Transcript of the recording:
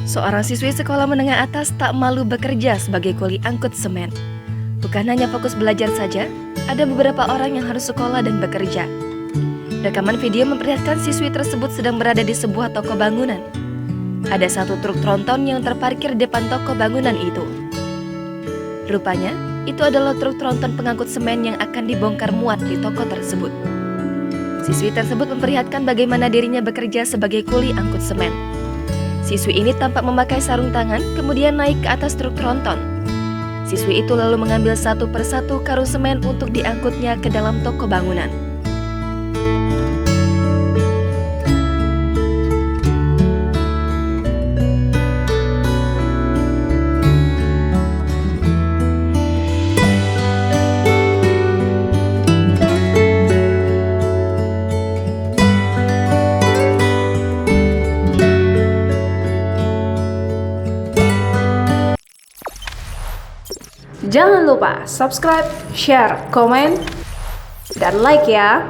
Seorang siswi sekolah menengah atas tak malu bekerja sebagai kuli angkut semen. Bukan hanya fokus belajar saja, ada beberapa orang yang harus sekolah dan bekerja. Rekaman video memperlihatkan siswi tersebut sedang berada di sebuah toko bangunan. Ada satu truk tronton yang terparkir di depan toko bangunan itu. Rupanya, itu adalah truk tronton pengangkut semen yang akan dibongkar muat di toko tersebut. Siswi tersebut memperlihatkan bagaimana dirinya bekerja sebagai kuli angkut semen. Siswi ini tampak memakai sarung tangan, kemudian naik ke atas truk tronton. Siswi itu lalu mengambil satu persatu karung semen untuk diangkutnya ke dalam toko bangunan. Jangan lupa subscribe, share, komen, dan like ya.